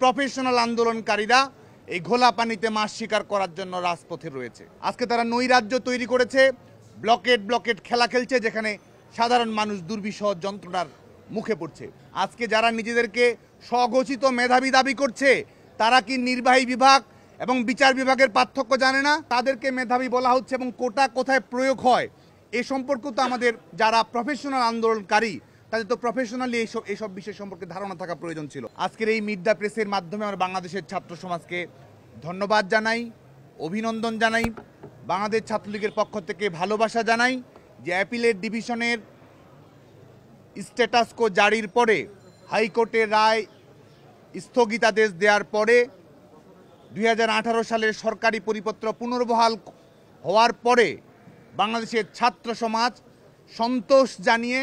Professional আন্দোলনকারীরা এই ঘোলা পানিতে মাছ শিকার করার জন্য রাজপথে রয়েছে। আজকে তারা নৈরাজ্য তৈরি করেছে, ব্লকেট খেলা খেলছে, যেখানে সাধারণ মানুষ দুর্বিষহ যন্ত্রণার মুখে পড়ছে। আজকে যারা নিজেদেরকে স্বঘোষিত মেধাবী দাবি করছে, তারা কি নির্বাহী বিভাগ এবং বিচার বিভাগের পার্থক্য জানে না? তাদেরকে মেধাবী বলা হচ্ছে এবং কোটা কোথায় প্রয়োগ হয় এ সম্পর্কে তো আমাদের যারা প্রফেশনাল আন্দোলনকারী তাদের তো প্রফেশনালি এইসব বিষয় সম্পর্কে ধারণা থাকা প্রয়োজন ছিল। আজকের এই মিড দ্য প্রেসের মাধ্যমে আমরা বাংলাদেশের ছাত্র সমাজকে ধন্যবাদ জানাই, অভিনন্দন জানাই, বাংলাদেশ ছাত্রলীগের পক্ষ থেকে ভালোবাসা জানাই যে অ্যাপিলেট ডিভিশনের স্ট্যাটাস কো জারির পরে, হাইকোর্টের রায় স্থগিতাদেশ দেওয়ার পরে, 2018 সালের সরকারি পরিপত্র পুনর্বহাল হওয়ার পরে বাংলাদেশের ছাত্র সমাজ সন্তোষ জানিয়ে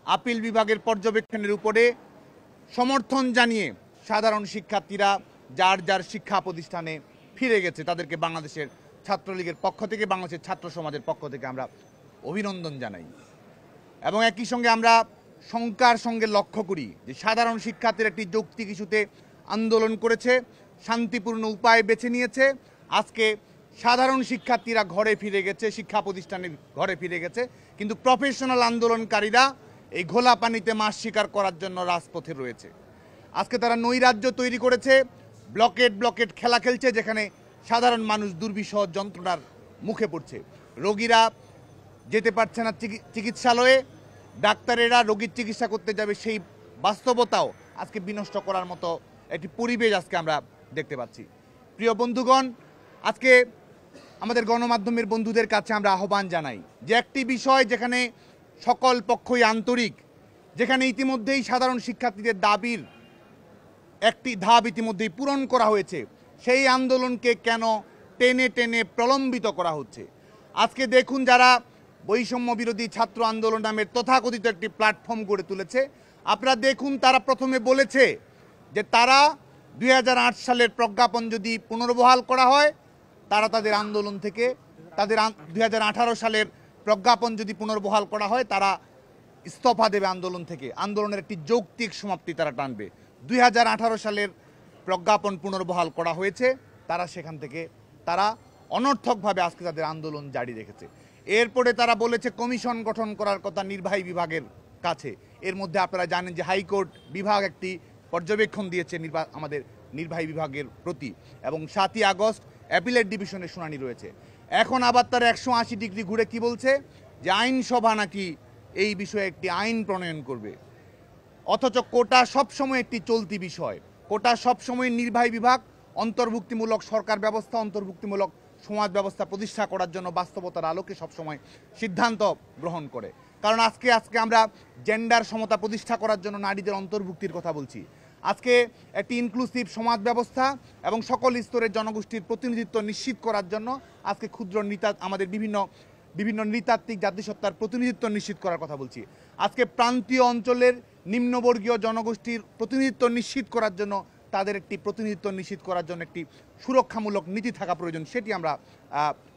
আপিল বিভাগের পর্যবেক্ষণের উপরে সমর্থন জানিয়ে সাধারণ শিক্ষার্থীরা যার যার শিক্ষা প্রতিষ্ঠানে ফিরে গেছে। তাদেরকে বাংলাদেশের ছাত্রলীগের পক্ষ থেকে, বাংলাদেশের ছাত্র সমাজের পক্ষ থেকে আমরা অভিনন্দন জানাই এবং একই সঙ্গে আমরা শঙ্কার সঙ্গে লক্ষ্য করি যে সাধারণ শিক্ষার্থীরা একটি যৌক্তিক ইস্যুতে আন্দোলন করেছে, শান্তিপূর্ণ উপায় বেছে নিয়েছে। আজকে সাধারণ শিক্ষার্থীরা ঘরে ফিরে গেছে, শিক্ষা প্রতিষ্ঠানের ঘরে ফিরে গেছে, কিন্তু প্রফেশনাল আন্দোলনকারীরা এই ঘোলা পানিতে মাছ শিকার করার জন্য রাজপথে রয়েছে। আজকে তারা নৈরাজ্য তৈরি করেছে, ব্লকেট খেলা খেলছে, যেখানে সাধারণ মানুষ দুর্বিষহ যন্ত্রণার মুখে পড়ছে। রোগীরা যেতে পারছে না চিকিৎসালয়ে, ডাক্তারেরা রোগীর চিকিৎসা করতে যাবে, সেই বাস্তবতাও আজকে বিনষ্ট করার মতো একটি পরিবেশ আজকে আমরা দেখতে পাচ্ছি। প্রিয় বন্ধুগণ, আজকে আমাদের গণমাধ্যমের বন্ধুদের কাছে আমরা আহ্বান জানাই যে একটি বিষয় যেখানে সকল পক্ষই আন্তরিক, যেখানে ইতিমধ্যেই সাধারণ শিক্ষার্থীদের দাবির একটি ধাপ ইতিমধ্যেই পূরণ করা হয়েছে, সেই আন্দোলনকে কেন টেনে টেনে প্রলম্বিত করা হচ্ছে? আজকে দেখুন, যারা বৈষম্য বিরোধী ছাত্র আন্দোলন নামের তথাকথিত একটি প্ল্যাটফর্ম গড়ে তুলেছে, আপনারা দেখুন, তারা প্রথমে বলেছে যে তারা 2008 সালের প্রজ্ঞাপন যদি পুনর্বহাল করা হয়, তারা তাদের আন্দোলন থেকে, তাদের 2018 সালের প্রজ্ঞাপন যদি পুনর্বহাল করা হয়, তারা ইস্তফা দেবে আন্দোলন থেকে, আন্দোলনের একটি যৌক্তিক সমাপ্তি তারা টানবে। 2018 সালের প্রজ্ঞাপন পুনর্বহাল করা হয়েছে, তারা সেখান থেকে তারা অনর্থকভাবে আজকে তাদের আন্দোলন জারি রেখেছে। এরপরে তারা বলেছে কমিশন গঠন করার কথা নির্বাহী বিভাগের কাছে। এর মধ্যে আপনারা জানেন যে হাইকোর্ট বিভাগ একটি পর্যবেক্ষণ দিয়েছে আমাদের নির্বাহী বিভাগের প্রতি, এবং 7ই আগস্ট অ্যাপিলেট ডিভিশনের শুনানি রয়েছে। এখন আবার তারা 180 ডিগ্রি ঘুরে কি বলছে যে আইনসভা নাকি এই বিষয়ে একটি আইন প্রণয়ন করবে, অথচ কোটা সবসময় একটি চলতি বিষয়। কোটা সবসময় নির্বাহী বিভাগ অন্তর্ভুক্তিমূলক সরকার ব্যবস্থা, অন্তর্ভুক্তিমূলক সমাজ ব্যবস্থা প্রতিষ্ঠা করার জন্য বাস্তবতার আলোকে সবসময় সিদ্ধান্ত গ্রহণ করে। কারণ আজকে আমরা জেন্ডার সমতা প্রতিষ্ঠা করার জন্য নারীদের অন্তর্ভুক্তির কথা বলছি। আজকে একটি ইনক্লুসিভ সমাজ ব্যবস্থা এবং সকল স্তরের জনগোষ্ঠীর প্রতিনিধিত্ব নিশ্চিত করার জন্য আজকে ক্ষুদ্র আমাদের বিভিন্ন নৃতাত্ত্বিক জাতিসত্তার প্রতিনিধিত্ব নিশ্চিত করার কথা বলছি। আজকে প্রান্তীয় অঞ্চলের নিম্নবর্গীয় জনগোষ্ঠীর প্রতিনিধিত্ব নিশ্চিত করার জন্য, তাদের একটি প্রতিনিধিত্ব নিশ্চিত করার জন্য একটি সুরক্ষামূলক নীতি থাকা প্রয়োজন, সেটি আমরা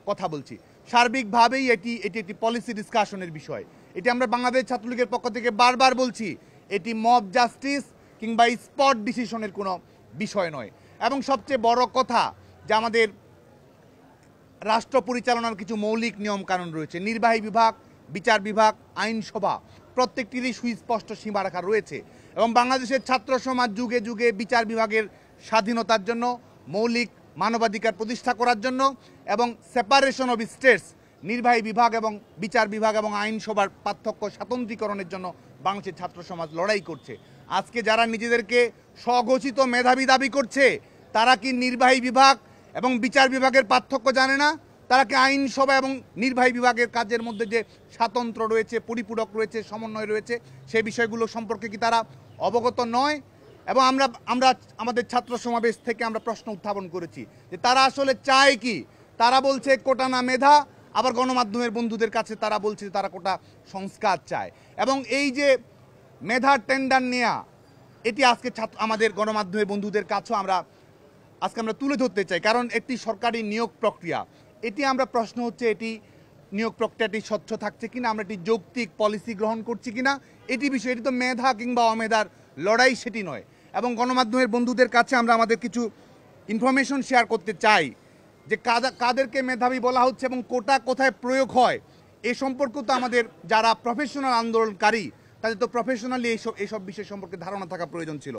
কথা বলছি। সার্বিকভাবেই এটি একটি পলিসি ডিসকাশনের বিষয়। এটি আমরা বাংলাদেশ ছাত্রলীগের পক্ষ থেকে বারবার বলছি, এটি মব জাস্টিস কিংবা স্পট ডিসিশনের কোনো বিষয় নয়। এবং সবচেয়ে বড় কথা যে আমাদের রাষ্ট্র পরিচালনার কিছু মৌলিক নিয়মকানুন রয়েছে, নির্বাহী বিভাগ, বিচার বিভাগ, আইনসভা, প্রত্যেকটিরই সুস্পষ্ট সীমারেখা রয়েছে। এবং বাংলাদেশের ছাত্র সমাজ যুগে যুগে বিচার বিভাগের স্বাধীনতার জন্য, মৌলিক মানবাধিকার প্রতিষ্ঠা করার জন্য এবং সেপারেশন অফ স্টেটস, নির্বাহী বিভাগ এবং বিচার বিভাগ এবং আইনসভার পার্থক্য স্বাতন্ত্রীকরণের জন্য বাংলাদেশের ছাত্র সমাজ লড়াই করছে। আজকে যারা নিজেদেরকে স্বঘোষিত মেধাবী দাবি করছে, তারা কি নির্বাহী বিভাগ এবং বিচার বিভাগের পার্থক্য জানে না? তারা কি আইনসভা এবং নির্বাহী বিভাগের কাজের মধ্যে যে স্বাতন্ত্র রয়েছে, পরিপূরক রয়েছে, সমন্বয় রয়েছে, সেই বিষয়গুলো সম্পর্কে কি তারা অবগত নয়? এবং আমরা আমাদের ছাত্র সমাবেশ থেকে আমরা প্রশ্ন উত্থাপন করেছি যে তারা আসলে চায় কি। তারা বলছে কোটা না মেধা, আবার গণমাধ্যমের বন্ধুদের কাছে তারা বলছে তারা কোটা সংস্কার চায়। এবং এই যে মেধার টেন্ডার নেয়া, এটি আজকে আমাদের গণমাধ্যমের বন্ধুদের কাছেও আজকে আমরা তুলে ধরতে চাই। কারণ একটি সরকারি নিয়োগ প্রক্রিয়া, এটি আমরা প্রশ্ন হচ্ছে এটি নিয়োগ প্রক্রিয়াটি স্বচ্ছ থাকছে কিনা, আমরা একটি যৌক্তিক পলিসি গ্রহণ করছি কিনা, এটি বিষয়। এটি তো মেধা কিংবা অমেধার লড়াই, সেটি নয়। এবং গণমাধ্যমের বন্ধুদের কাছে আমরা আমাদের কিছু ইনফরমেশন শেয়ার করতে চাই যে কাদেরকে মেধাবী বলা হচ্ছে এবং কোটা কোথায় প্রয়োগ হয় এ সম্পর্কেও তো আমাদের যারা প্রফেশনাল আন্দোলনকারী তাদের তো প্রফেশনালি এইসব বিষয় সম্পর্কে ধারণা থাকা প্রয়োজন ছিল।